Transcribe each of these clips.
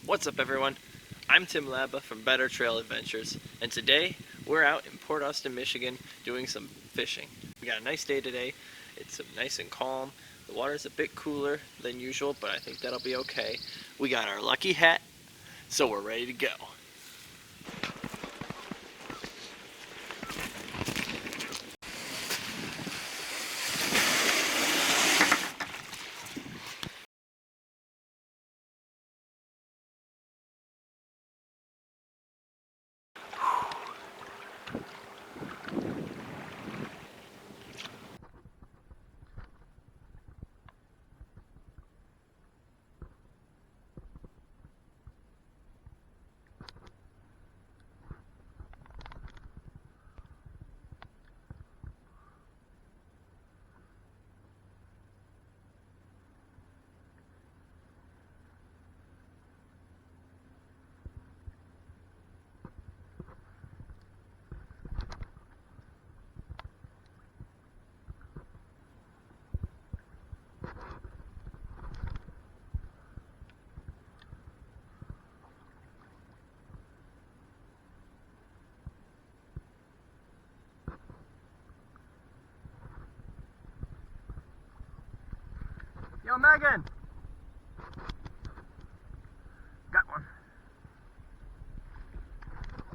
What's up, everyone? I'm Tim Labba from Better Trail Adventures, and today we're out in Port Austin, Michigan doing some fishing. We got a nice day today. It's nice and calm. The water's a bit cooler than usual, but I think that'll be okay. We got our lucky hat, so we're ready to go. Yo, Megan! Got one.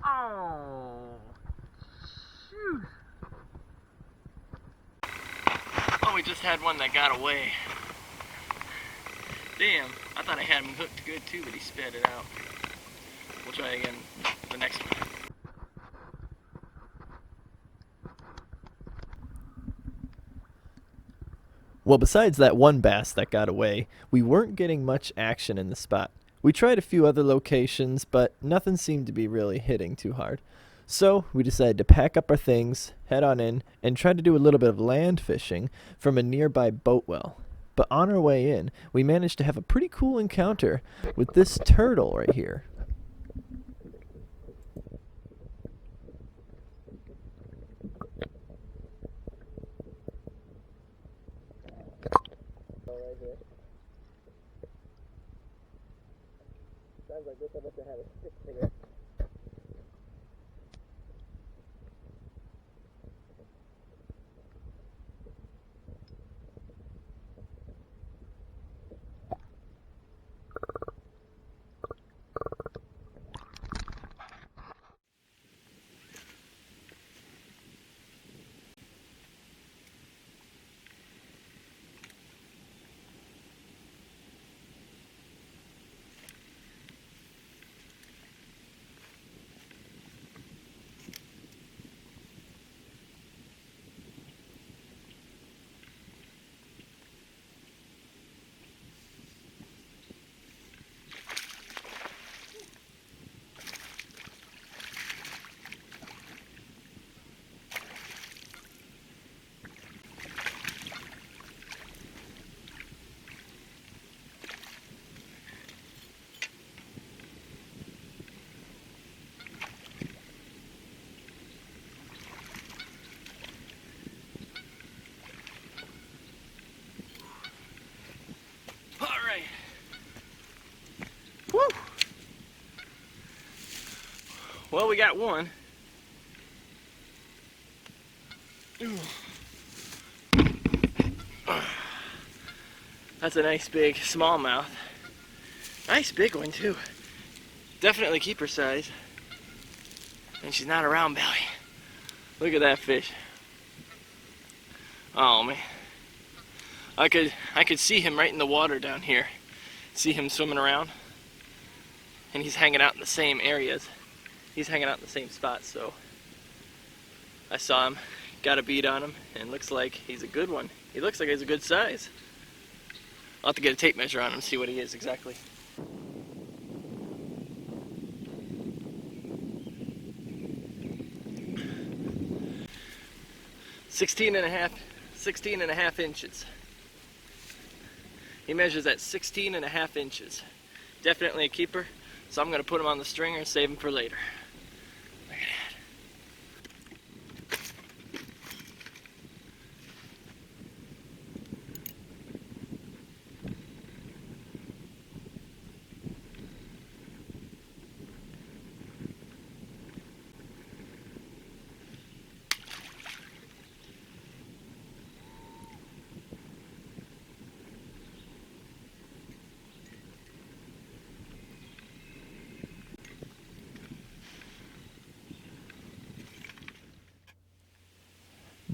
Oh, shoot. Oh, we just had one that got away. Damn, I thought I had him hooked good too, but he spit it out. We'll try again the next one. Well, besides that one bass that got away, we weren't getting much action in the spot. We tried a few other locations, but nothing seemed to be really hitting too hard. So we decided to pack up our things, head on in, and try to do a little bit of land fishing from a nearby boat well. But on our way in, we managed to have a pretty cool encounter with this turtle right here. Sounds like this, I must have had a stick here. Woo! Well, we got one. Ooh. That's a nice big smallmouth. Nice big one too. Definitely keeper size. And she's not a round belly. Look at that fish. Oh man. I could see him right in the water down here. See him swimming around. And he's hanging out in the same areas. He's hanging out in the same spots, so I saw him, got a bead on him, and looks like he's a good one. He looks like he's a good size. I'll have to get a tape measure on him and see what he is exactly. Sixteen and a half inches. He measures at 16 and a half inches. Definitely a keeper, so I'm going to put him on the stringer and save him for later. Look at that.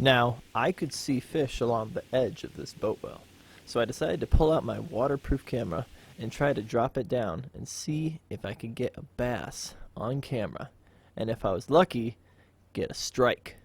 Now, I could see fish along the edge of this boat well, so I decided to pull out my waterproof camera and try to drop it down and see if I could get a bass on camera, and if I was lucky, get a strike.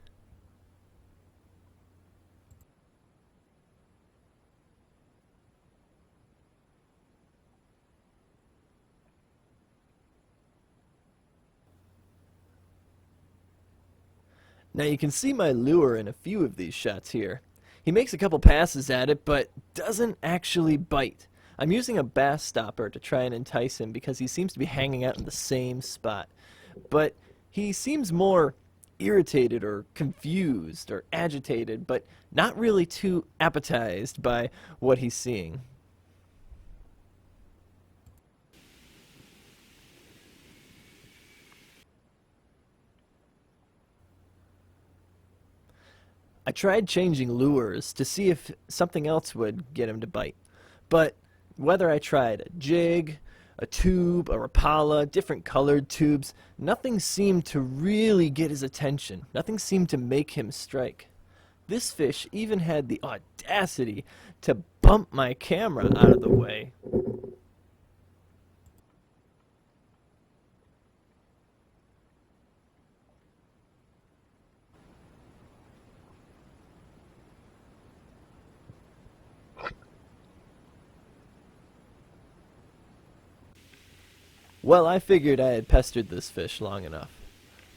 Now you can see my lure in a few of these shots here. He makes a couple passes at it, but doesn't actually bite. I'm using a bass stopper to try and entice him because he seems to be hanging out in the same spot. But he seems more irritated or confused or agitated, but not really too appetized by what he's seeing. I tried changing lures to see if something else would get him to bite, but whether I tried a jig, a tube, a Rapala, different colored tubes, nothing seemed to really get his attention. Nothing seemed to make him strike. This fish even had the audacity to bump my camera out of the way. Well, I figured I had pestered this fish long enough.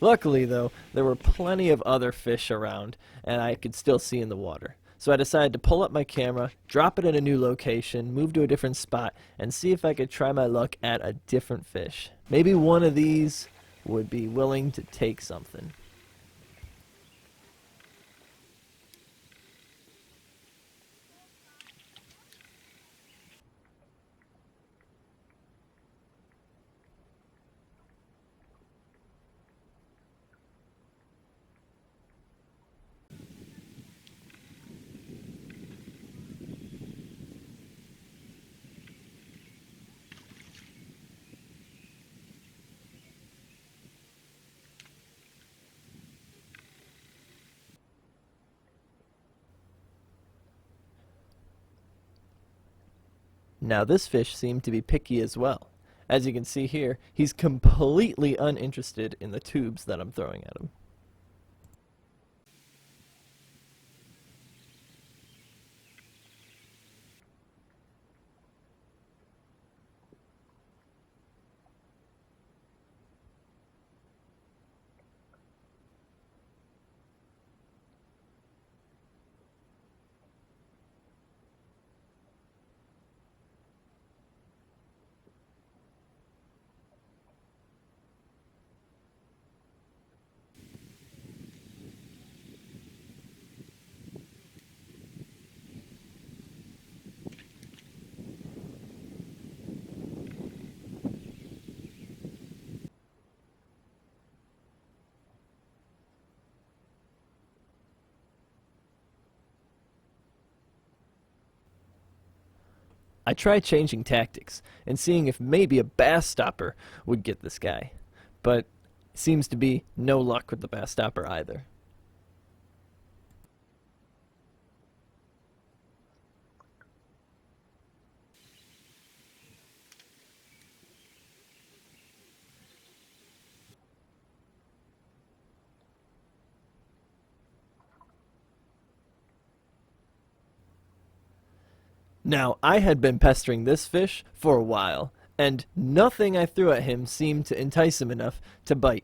Luckily, though, there were plenty of other fish around, and I could still see in the water. So I decided to pull up my camera, drop it in a new location, move to a different spot, and see if I could try my luck at a different fish. Maybe one of these would be willing to take something. Now this fish seemed to be picky as well. As you can see here, he's completely uninterested in the tubes that I'm throwing at him. I tried changing tactics and seeing if maybe a bass stopper would get this guy, but seems to be no luck with the bass stopper either. Now, I had been pestering this fish for a while, and nothing I threw at him seemed to entice him enough to bite.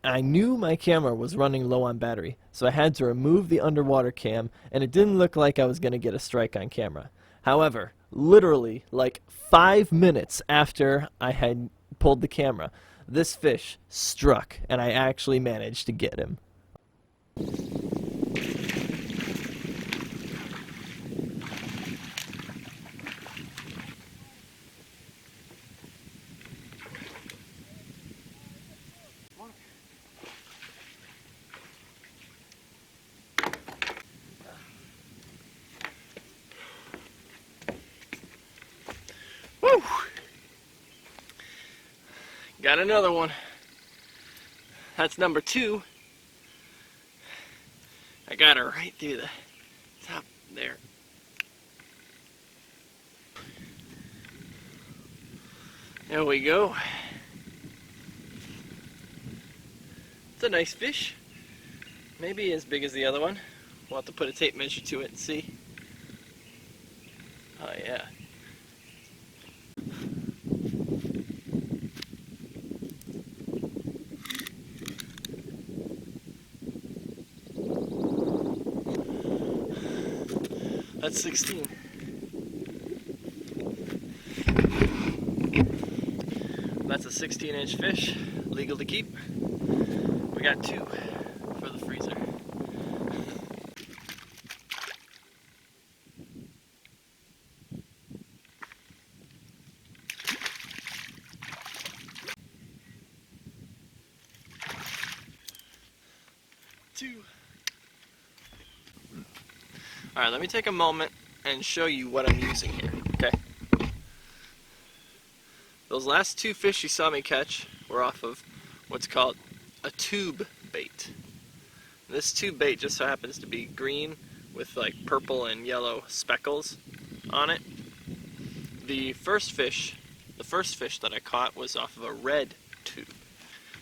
I knew my camera was running low on battery, so I had to remove the underwater cam, and it didn't look like I was going to get a strike on camera. However, literally, like 5 minutes after I had pulled the camera, this fish struck, and I actually managed to get him. Woo! Got another one. That's number 2. I got her right through the top there. There we go. It's a nice fish. Maybe as big as the other one. We'll have to put a tape measure to it and see. Oh yeah. That's 16. That's a 16-inch fish, legal to keep. We got 2 for the freezer. Alright, let me take a moment and show you what I'm using here, okay? Those last 2 fish you saw me catch were off of what's called a tube bait. This tube bait just so happens to be green with like purple and yellow speckles on it. The first fish that I caught was off of a red tube.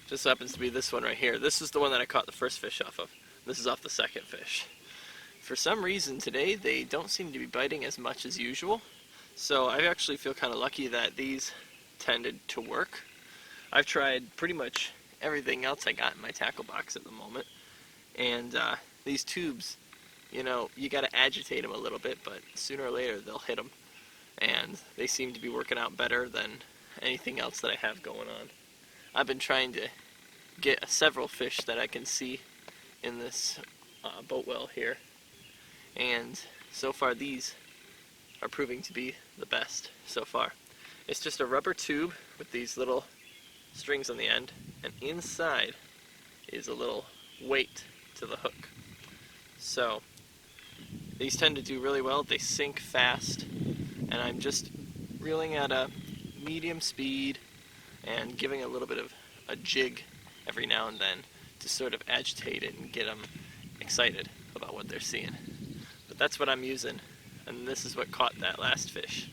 Just so happens to be this one right here. This is the one that I caught the first fish off of. This is off the second fish. For some reason today they don't seem to be biting as much as usual, so I actually feel kind of lucky that these tended to work. I've tried pretty much everything else I got in my tackle box at the moment, and these tubes, you know, you got to agitate them a little bit, but sooner or later they'll hit them, and they seem to be working out better than anything else that I have going on. I've been trying to get several fish that I can see in this boat well here, and so far these are proving to be the best so far. It's just a rubber tube with these little strings on the end, and inside is a little weight to the hook. So these tend to do really well. They sink fast, and I'm just reeling at a medium speed and giving a little bit of a jig every now and then to sort of agitate it and get them excited about what they're seeing. But that's what I'm using, and this is what caught that last fish.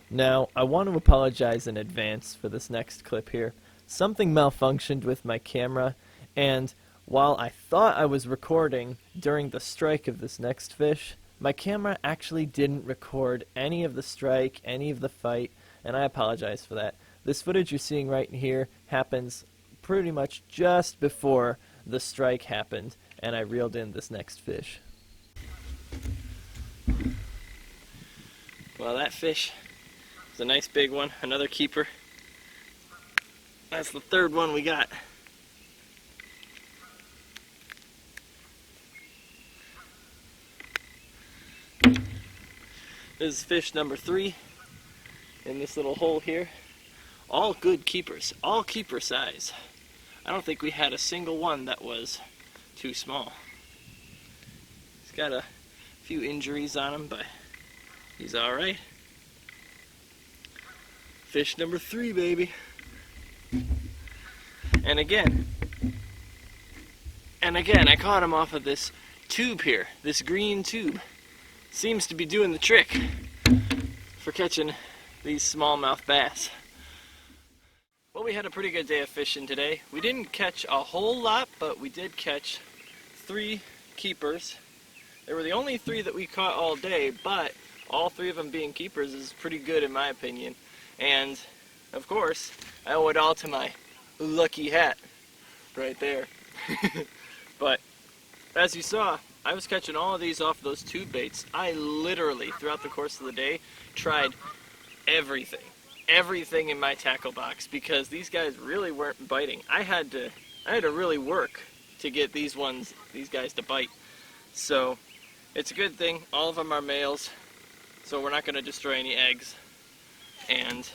Now, I want to apologize in advance for this next clip here. Something malfunctioned with my camera, and while I thought I was recording during the strike of this next fish, my camera actually didn't record any of the strike, any of the fight, and I apologize for that. This footage you're seeing right here happens pretty much just before the strike happened, and I reeled in this next fish. Well, that fish is a nice big one, another keeper. That's the third one we got. This is fish number 3 in this little hole here. All good keepers, all keeper size. I don't think we had a single one that was too small. He's got a few injuries on him, but he's alright. Fish number 3, baby. And again, I caught him off of this tube here, this green tube. Seems to be doing the trick for catching these smallmouth bass. Well, we had a pretty good day of fishing today. We didn't catch a whole lot, but we did catch 3 keepers. They were the only 3 that we caught all day, but all 3 of them being keepers is pretty good in my opinion. And of course, I owe it all to my lucky hat right there. But as you saw, I was catching all of these off those tube baits. I literally, throughout the course of the day, tried everything in my tackle box because these guys really weren't biting. I had to really work to get these guys to bite. So it's a good thing. All of them are males, so we're not going to destroy any eggs. And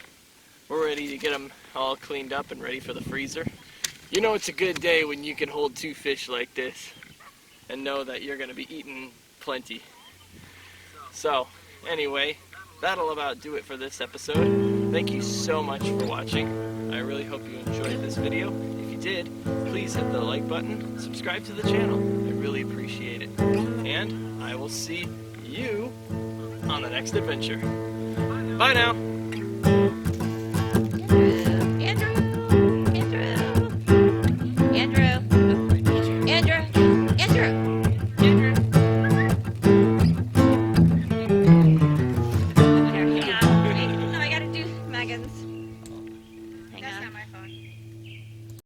we're ready to get them all cleaned up and ready for the freezer. You know it's a good day when you can hold 2 fish like this and know that you're going to be eating plenty. So anyway, that'll about do it for this episode. Thank you so much for watching. I really hope you enjoyed this video. If you did, please hit the like button, subscribe to the channel. I really appreciate it. And I will see you on the next adventure. Bye now!